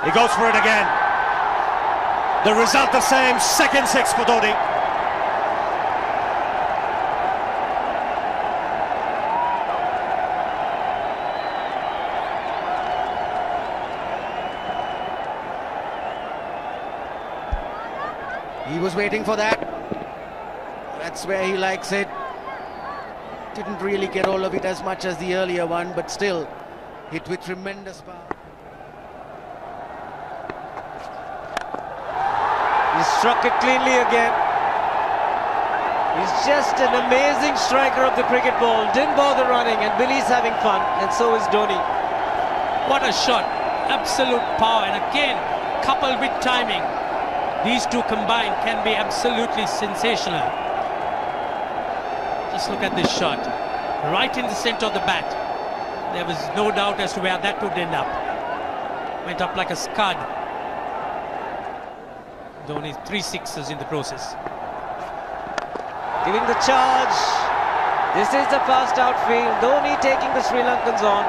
He goes for it again. The result the same, second six for Dhoni. He was waiting for that. That's where he likes it. Didn't really get all of it as much as the earlier one, but still hit with tremendous power. He struck it cleanly again. He's just an amazing striker of the cricket ball. Didn't bother running, and Billy's having fun, and so is Dhoni. What a shot. Absolute power, and again, coupled with timing. These two combined can be absolutely sensational. Just look at this shot. Right in the center of the bat. There was no doubt as to where that would end up. Went up like a scud. Dhoni 3 sixes in the process. Giving the charge. This is the fast outfield. Dhoni taking the Sri Lankans on.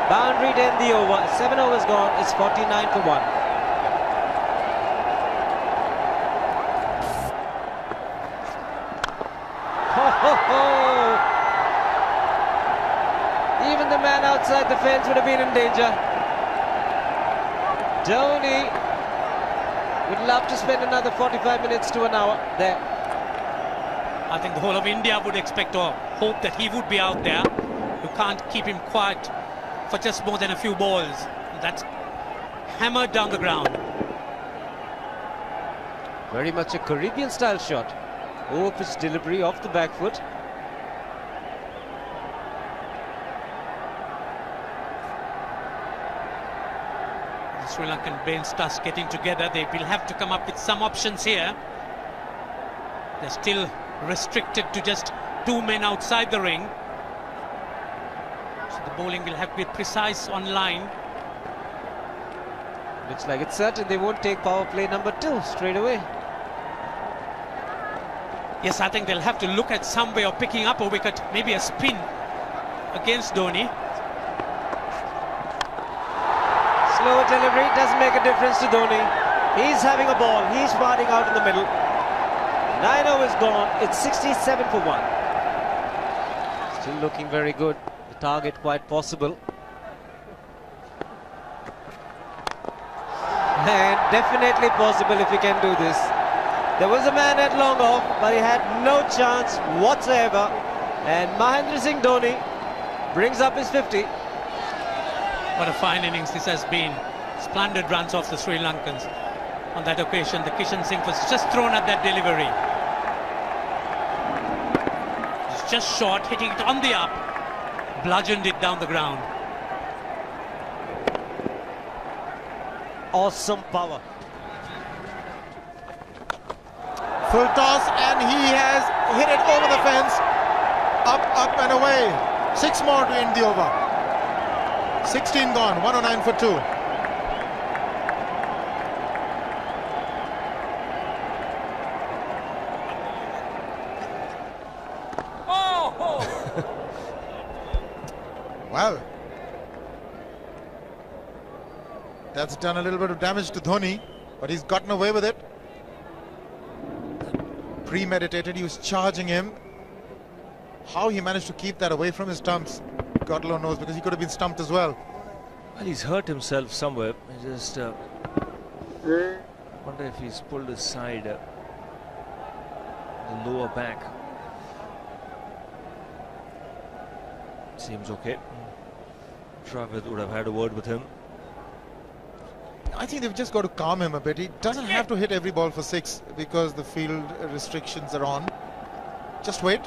Boundary to end the over. 7 overs gone. It's 49 for 1. Even the man outside the fence would have been in danger. Dhoni would love to spend another 45 minutes to an hour there. I think the whole of India would expect or hope that he would be out there. You can't keep him quiet for just more than a few balls. That's hammered down the ground. Very much a Caribbean style shot. Over-pitch delivery off the back foot. The Sri Lankan bench starts getting together. They will have to come up with some options here. They're still restricted to just 2 men outside the ring. So the bowling will have to be precise on line. Looks like it's certain they won't take power play number 2 straight away. Yes, I think they'll have to look at some way of picking up a wicket, maybe a spin against Dhoni. Slower delivery doesn't make a difference to Dhoni. He's having a ball, he's parting out in the middle. 9 overs gone, it's 67 for 1. Still looking very good, the target quite possible. And definitely possible if he can do this. There was a man at long off, but he had no chance whatsoever. And Mahendra Singh Dhoni brings up his 50. What a fine innings this has been. Splendid runs off the Sri Lankans. On that occasion, the Kishan Singh was just thrown at that delivery. It's just short, hitting it on the up. Bludgeoned it down the ground. Awesome power. Full toss, and he has hit it over the fence. Up and away. 6 more to end the over. 16 gone, 109 for 2. Oh! Well, that's done a little bit of damage to Dhoni, but he's gotten away with it. Premeditated, he was charging him. How he managed to keep that away from his stumps, God alone knows, because he could have been stumped as well. Well, he's hurt himself somewhere. I just wonder if he's pulled his side, the lower back. Seems okay. Travis would have had a word with him. I think they've just got to calm him a bit. He doesn't have to hit every ball for 6 because the field restrictions are on. Just wait.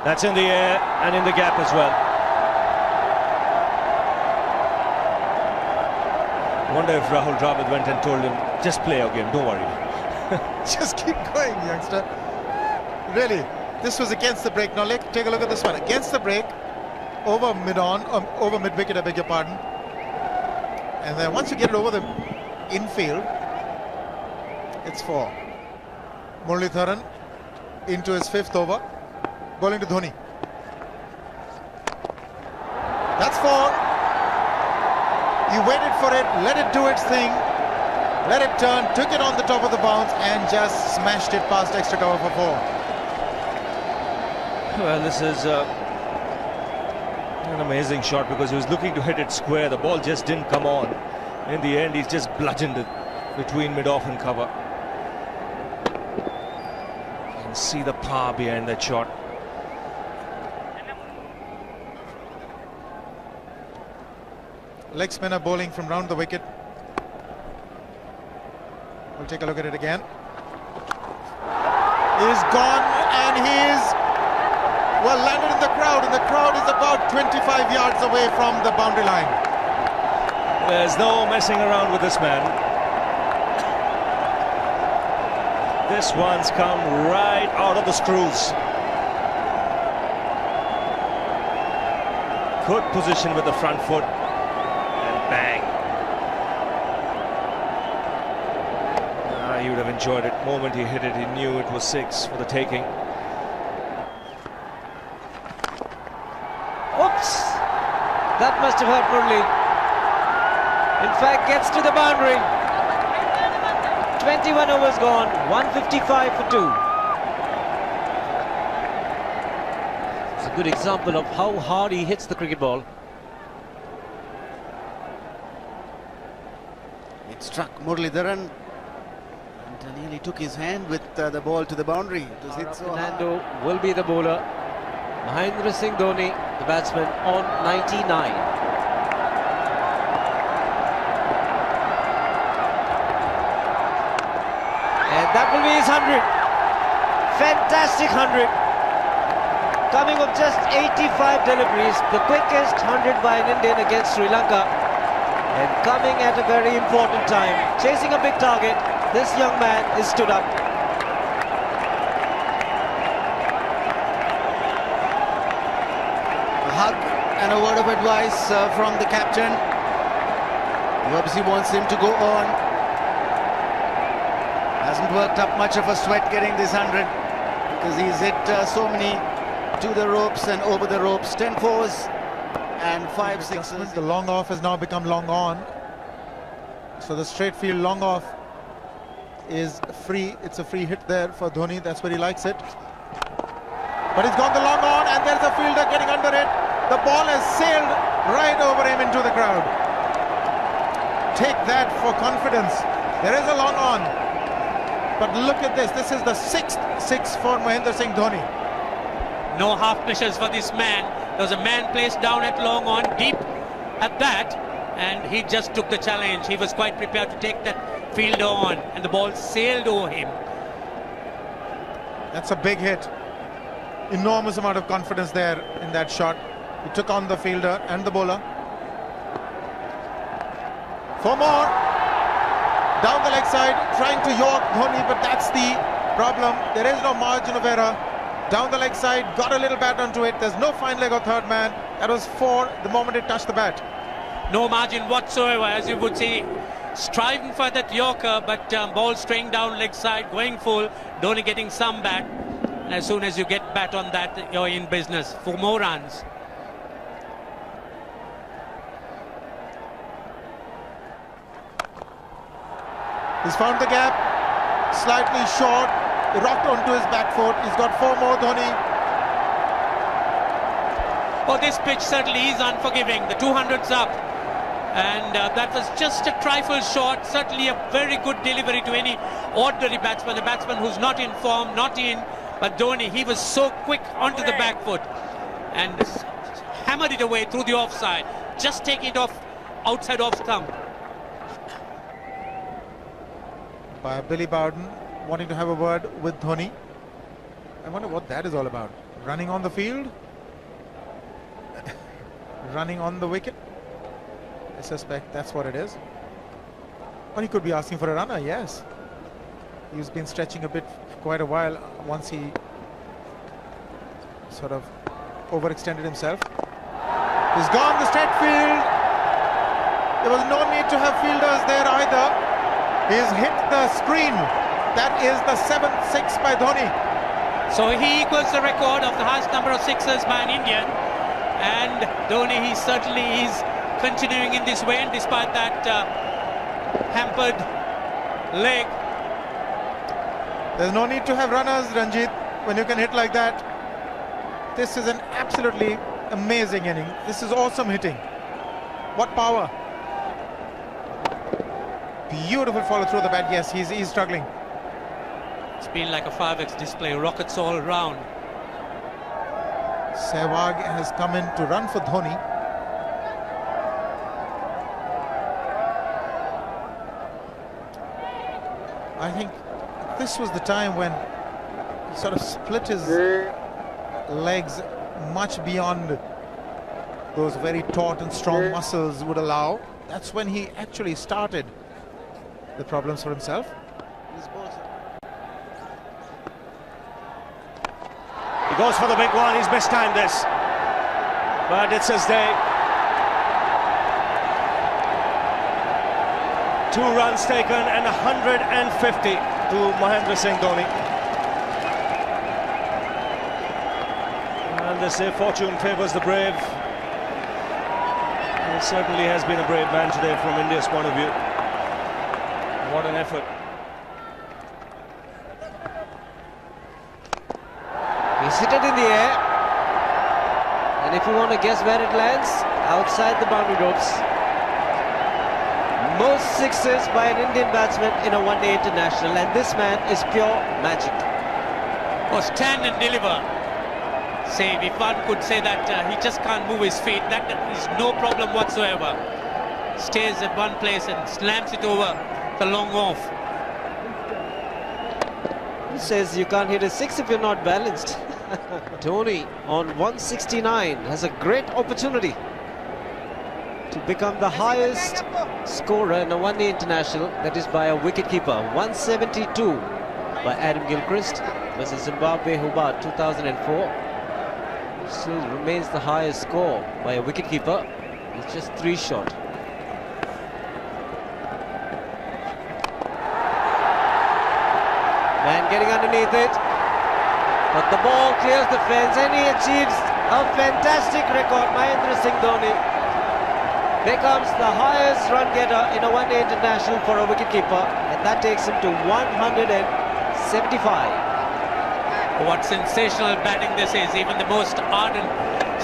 That's in the air and in the gap as well. I wonder if Rahul Dravid went and told him, just play our game, don't worry. Just keep going, youngster. Really, this was against the break. Now take a look at this one. Against the break, over mid-wicket, I beg your pardon. And then once you get it over the infield, it's 4. Muralitharan into his 5th over, bowling to Dhoni. That's 4. He waited for it, let it do its thing, let it turn, took it on the top of the bounce and just smashed it past extra cover for 4. Well, this is an amazing shot because he was looking to hit it square. The ball just didn't come on. In the end, he's just bludgeoned it between mid-off and cover. You can see the power behind that shot. Leg spinner bowling from round the wicket. We'll take a look at it again. He's gone and he's, well, landed in the crowd, and the crowd is about 25 yards away from the boundary line. There's no messing around with this man. This one's come right out of the screws. Good position with the front foot. And bang. He would have enjoyed it. The moment he hit it, he knew it was 6 for the taking. Oops! That must have hurt Murli. In fact, gets to the boundary. 21 overs gone, 155 for 2. It's a good example of how hard he hits the cricket ball. It struck Muralidharan and nearly took his hand with the ball to the boundary. It was hit so hard. Fernando will be the bowler. Mahendra Singh Dhoni, the batsman, on 99. And that will be his 100. Fantastic 100. Coming of just 85 deliveries, the quickest 100 by an Indian against Sri Lanka. And coming at a very important time. Chasing a big target, this young man is stood up. A hug and a word of advice from the captain. He obviously wants him to go on. Hasn't worked up much of a sweat getting this 100 because he's hit so many to the ropes and over the ropes. 10 fours and 5 sixes. The long off has now become long on. So the straight field long off is free. It's a free hit there for Dhoni. That's where he likes it. But he's gone the long on and there's a fielder getting under it. The ball has sailed right over him into the crowd. Take that for confidence. There is a long on. But look at this. This is the 6th 6 for Mahendra Singh Dhoni. No half measures for this man. There was a man placed down at long on, deep at that, and he just took the challenge. He was quite prepared to take that fielder on, and the ball sailed over him. That's a big hit. Enormous amount of confidence there in that shot. He took on the fielder and the bowler. 4 more. Down the leg side, trying to york Dhoni, but that's the problem. There is no margin of error. Down the leg side, got a little bat onto it. There's no fine leg or third man. That was 4 the moment it touched the bat. No margin whatsoever, as you would see. Striving for that yorker, but ball straying down leg side, going full. Dhoni getting some bat. And as soon as you get bat on that, you're in business for more runs. He's found the gap, slightly short, rocked onto his back foot. He's got 4 more, Dhoni. Oh, this pitch certainly is unforgiving. The 200's up. And that was just a trifle short. Certainly a very good delivery to any ordinary batsman. A batsman who's not in form, not in. But Dhoni, he was so quick onto the back foot. And hammered it away through the offside. Just taking it off, outside off stump. By Billy Bowden, wanting to have a word with Dhoni. I wonder what that is all about. Running on the field? Running on the wicket? I suspect that's what it is. Or he could be asking for a runner, yes. He's been stretching a bit for quite a while once he sort of overextended himself. He's gone the straight field. There was no need to have fielders there either. He's hit the screen. That is the 7th 6 by Dhoni. So he equals the record of the highest number of sixes by an Indian. And Dhoni, he certainly is continuing in this way, and despite that hampered leg. There's no need to have runners, Ranjit, when you can hit like that. This is an absolutely amazing inning. This is awesome hitting. What power. Beautiful follow through the bat. Yes, he's struggling. It's been like a 5x display, rockets all round. Sehwag has come in to run for Dhoni. I think this was the time when he sort of split his legs much beyond those very taut and strong muscles would allow. That's when he actually started the problems for himself. He goes for the big one. He's mistimed this, but it's his day. 2 runs taken and 150 to Mahendra Singh Dhoni. And they say fortune favours the brave. He certainly has been a brave man today from India's point of view. What an effort. He's hit it in the air, and if you want to guess where it lands, outside the boundary ropes. Most sixes by an Indian batsman in a one-day international, and this man is pure magic. Or stand and deliver. Save, if one could say that he just can't move his feet, that is no problem whatsoever. Stays at one place and slams it over the long off. Who says you can't hit a 6 if you're not balanced? Dhoni on 169 has a great opportunity to become the highest scorer in a one-day international, that is by a wicketkeeper. 172 by Adam Gilchrist versus Zimbabwe Hobart 2004. Still remains the highest score by a wicketkeeper. It's just 3 short. Man getting underneath it, but the ball clears the fence and he achieves a fantastic record. Mahendra Singh Dhoni becomes the highest run getter in a one-day international for a wicketkeeper, and that takes him to 175. What sensational batting this is. Even the most ardent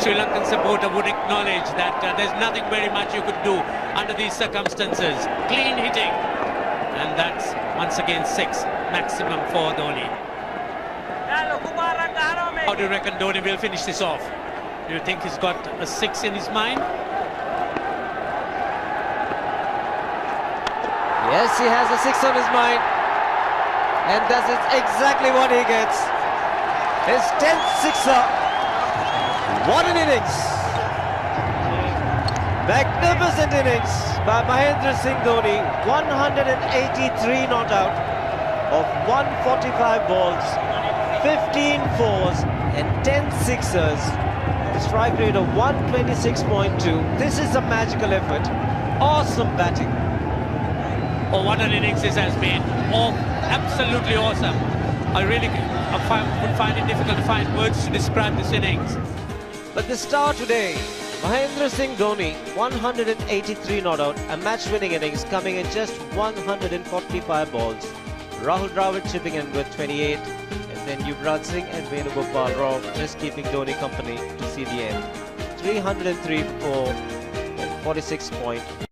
Sri Lankan supporter would acknowledge that there's nothing very much you could do under these circumstances. Clean hitting, and that's once again 6 maximum for Dhoni. How do you reckon Dhoni will finish this off? Do you think he's got a 6 in his mind? Yes, he has a 6 on his mind, and that is exactly what he gets. His 10th sixer. What an innings! Magnificent innings by Mahendra Singh Dhoni. 183 not out of 145 balls, 15 fours and 10 sixers. Strike rate of 126.2. This is a magical effort. Awesome batting. Oh, what an innings this has been. Oh, absolutely awesome. I really would find it difficult to find words to describe this innings. But the star today, Mahendra Singh Dhoni, 183 not out, a match-winning innings coming in just 145 balls. Rahul Dravid chipping in with 28, and then Yuvraj Singh and Venugopal Rao just keeping Dhoni company to see the end. 303 for 46.1.